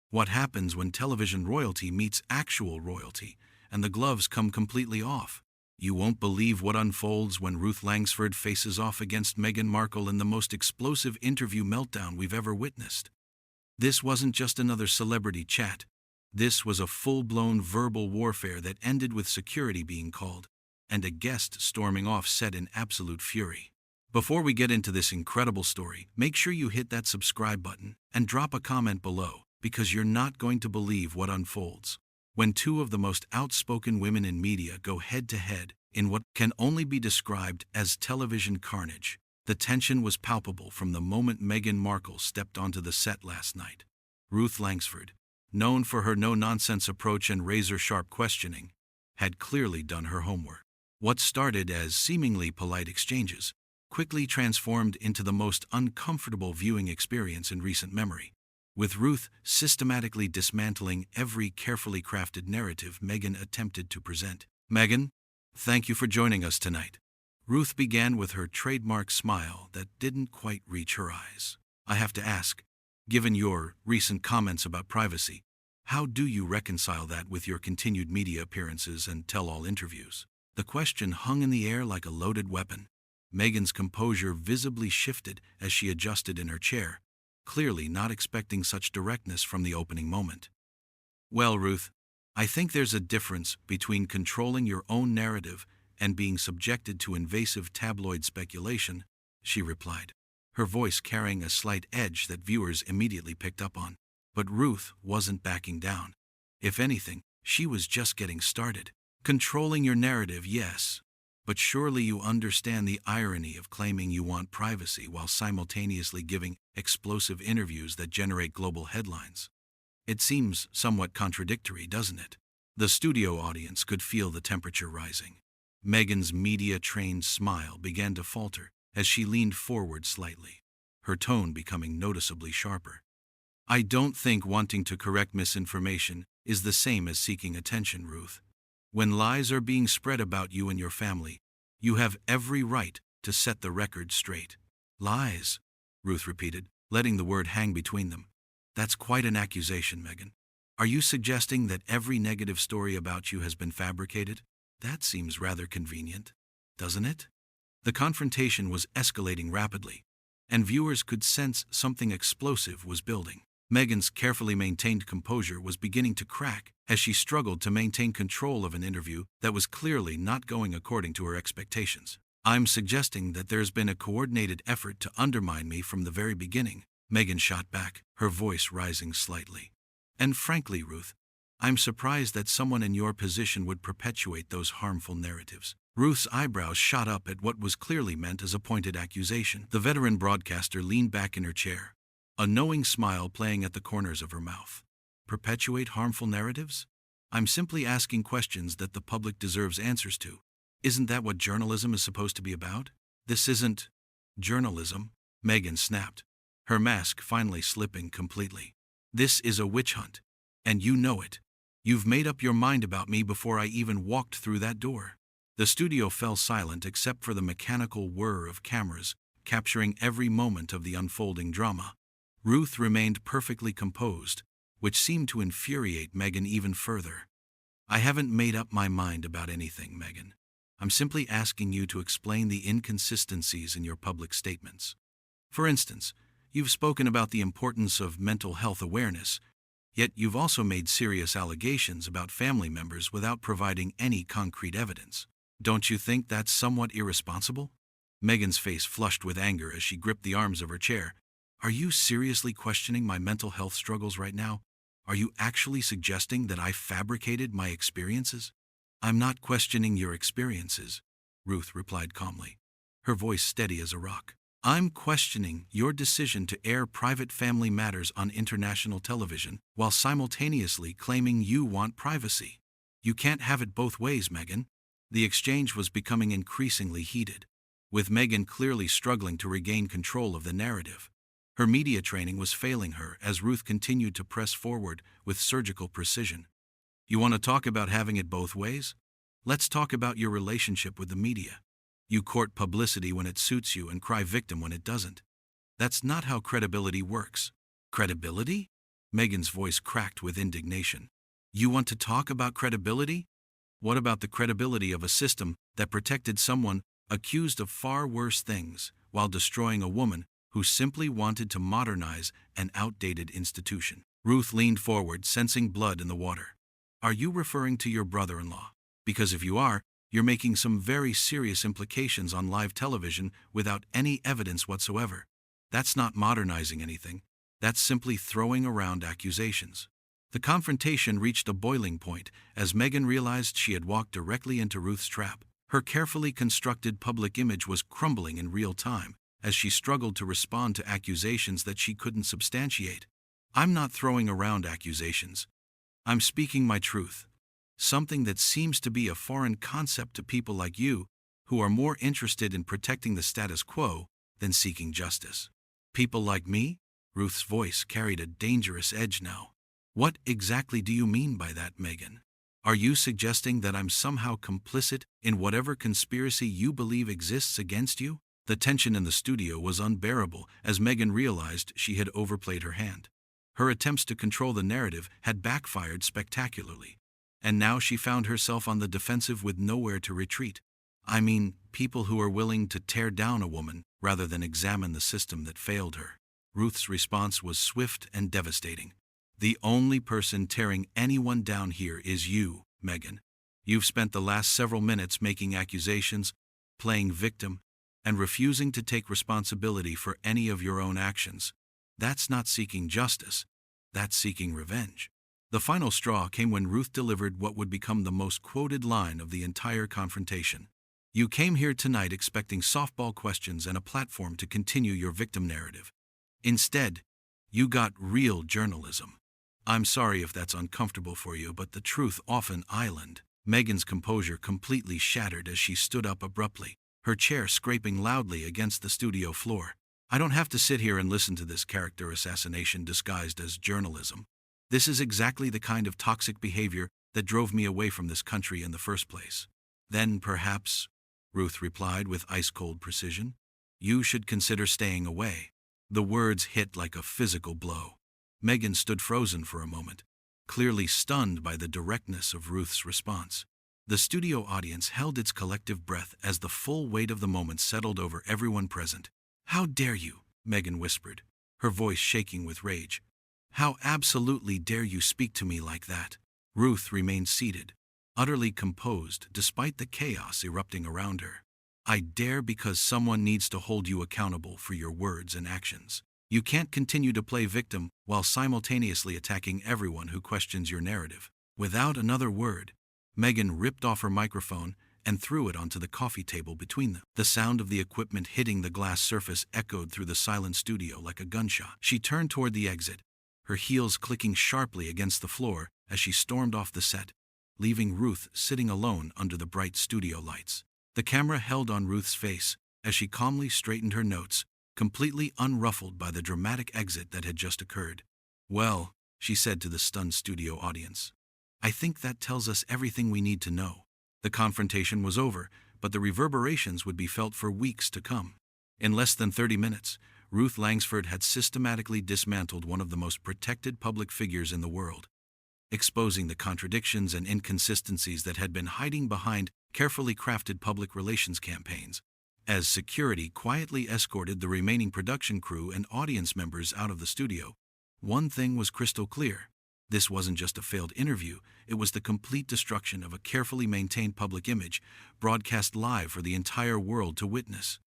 What happens when television royalty meets actual royalty, and the gloves come completely off? You won't believe what unfolds when Ruth Langsford faces off against Meghan Markle in the most explosive interview meltdown we've ever witnessed. This wasn't just another celebrity chat. This was a full-blown verbal warfare that ended with security being called, and a guest storming off set in absolute fury. Before we get into this incredible story, make sure you hit that subscribe button and drop a comment below, because you're not going to believe what unfolds. When two of the most outspoken women in media go head-to-head in what can only be described as television carnage, the tension was palpable from the moment Meghan Markle stepped onto the set last night. Ruth Langsford, known for her no-nonsense approach and razor-sharp questioning, had clearly done her homework. What started as seemingly polite exchanges quickly transformed into the most uncomfortable viewing experience in recent memory, with Ruth systematically dismantling every carefully crafted narrative Meghan attempted to present. "Meghan, thank you for joining us tonight." Ruth began with her trademark smile that didn't quite reach her eyes. "I have to ask, given your recent comments about privacy, how do you reconcile that with your continued media appearances and tell-all interviews?" The question hung in the air like a loaded weapon. Meghan's composure visibly shifted as she adjusted in her chair, clearly not expecting such directness from the opening moment. "Well, Ruth, I think there's a difference between controlling your own narrative and being subjected to invasive tabloid speculation," she replied, her voice carrying a slight edge that viewers immediately picked up on. But Ruth wasn't backing down. If anything, she was just getting started. "Controlling your narrative, yes. But surely you understand the irony of claiming you want privacy while simultaneously giving explosive interviews that generate global headlines. It seems somewhat contradictory, doesn't it?" The studio audience could feel the temperature rising. Meghan's media-trained smile began to falter as she leaned forward slightly, her tone becoming noticeably sharper. "I don't think wanting to correct misinformation is the same as seeking attention, Ruth. When lies are being spread about you and your family, you have every right to set the record straight." "Lies?" Ruth repeated, letting the word hang between them. "That's quite an accusation, Meghan. Are you suggesting that every negative story about you has been fabricated? That seems rather convenient, doesn't it?" The confrontation was escalating rapidly, and viewers could sense something explosive was building. Meghan's carefully maintained composure was beginning to crack as she struggled to maintain control of an interview that was clearly not going according to her expectations. "I'm suggesting that there's been a coordinated effort to undermine me from the very beginning," Meghan shot back, her voice rising slightly. "And frankly, Ruth, I'm surprised that someone in your position would perpetuate those harmful narratives." Ruth's eyebrows shot up at what was clearly meant as a pointed accusation. The veteran broadcaster leaned back in her chair, a knowing smile playing at the corners of her mouth. "Perpetuate harmful narratives? I'm simply asking questions that the public deserves answers to. Isn't that what journalism is supposed to be about?" "This isn't journalism," Meghan snapped, her mask finally slipping completely. "This is a witch hunt, and you know it. You've made up your mind about me before I even walked through that door." The studio fell silent except for the mechanical whir of cameras capturing every moment of the unfolding drama. Ruth remained perfectly composed, which seemed to infuriate Meghan even further. "I haven't made up my mind about anything, Meghan. I'm simply asking you to explain the inconsistencies in your public statements. For instance, you've spoken about the importance of mental health awareness, yet you've also made serious allegations about family members without providing any concrete evidence. Don't you think that's somewhat irresponsible?" Meghan's face flushed with anger as she gripped the arms of her chair. "Are you seriously questioning my mental health struggles right now? Are you actually suggesting that I fabricated my experiences?" "I'm not questioning your experiences," Ruth replied calmly, her voice steady as a rock. "I'm questioning your decision to air private family matters on international television while simultaneously claiming you want privacy. You can't have it both ways, Meghan." The exchange was becoming increasingly heated, with Meghan clearly struggling to regain control of the narrative. Her media training was failing her as Ruth continued to press forward with surgical precision. "You want to talk about having it both ways? Let's talk about your relationship with the media. You court publicity when it suits you and cry victim when it doesn't. That's not how credibility works." "Credibility?" Meghan's voice cracked with indignation. You want to talk about credibility? What about the credibility of a system that protected someone accused of far worse things while destroying a woman who simply wanted to modernize an outdated institution? Ruth leaned forward, sensing blood in the water. Are you referring to your brother-in-law? Because if you are, you're making some very serious implications on live television without any evidence whatsoever. That's not modernizing anything. That's simply throwing around accusations. The confrontation reached a boiling point as Meghan realized she had walked directly into Ruth's trap. Her carefully constructed public image was crumbling in real time as she struggled to respond to accusations that she couldn't substantiate. I'm not throwing around accusations. I'm speaking my truth. Something that seems to be a foreign concept to people like you, who are more interested in protecting the status quo than seeking justice. People like me? Ruth's voice carried a dangerous edge now. What exactly do you mean by that, Meghan? Are you suggesting that I'm somehow complicit in whatever conspiracy you believe exists against you? The tension in the studio was unbearable as Meghan realized she had overplayed her hand. Her attempts to control the narrative had backfired spectacularly, and now she found herself on the defensive with nowhere to retreat. I mean, people who are willing to tear down a woman rather than examine the system that failed her. Ruth's response was swift and devastating. The only person tearing anyone down here is you, Meghan. You've spent the last several minutes making accusations, playing victim, and refusing to take responsibility for any of your own actions. That's not seeking justice. That's seeking revenge. The final straw came when Ruth delivered what would become the most quoted line of the entire confrontation. You came here tonight expecting softball questions and a platform to continue your victim narrative. Instead, you got real journalism. I'm sorry if that's uncomfortable for you, but the truth often island. Meghan's composure completely shattered as she stood up abruptly, her chair scraping loudly against the studio floor. I don't have to sit here and listen to this character assassination disguised as journalism. This is exactly the kind of toxic behavior that drove me away from this country in the first place. Then perhaps, Ruth replied with ice-cold precision, you should consider staying away. The words hit like a physical blow. Meghan stood frozen for a moment, clearly stunned by the directness of Ruth's response. The studio audience held its collective breath as the full weight of the moment settled over everyone present. How dare you, Meghan whispered, her voice shaking with rage. How absolutely dare you speak to me like that? Ruth remained seated, utterly composed despite the chaos erupting around her. I dare because someone needs to hold you accountable for your words and actions. You can't continue to play victim while simultaneously attacking everyone who questions your narrative. Without another word, Meghan ripped off her microphone and threw it onto the coffee table between them. The sound of the equipment hitting the glass surface echoed through the silent studio like a gunshot. She turned toward the exit, her heels clicking sharply against the floor as she stormed off the set, leaving Ruth sitting alone under the bright studio lights. The camera held on Ruth's face as she calmly straightened her notes, completely unruffled by the dramatic exit that had just occurred. Well, she said to the stunned studio audience, I think that tells us everything we need to know. The confrontation was over, but the reverberations would be felt for weeks to come. In less than 30 minutes, Ruth Langsford had systematically dismantled one of the most protected public figures in the world, exposing the contradictions and inconsistencies that had been hiding behind carefully crafted public relations campaigns. As security quietly escorted the remaining production crew and audience members out of the studio, one thing was crystal clear. This wasn't just a failed interview, it was the complete destruction of a carefully maintained public image, broadcast live for the entire world to witness.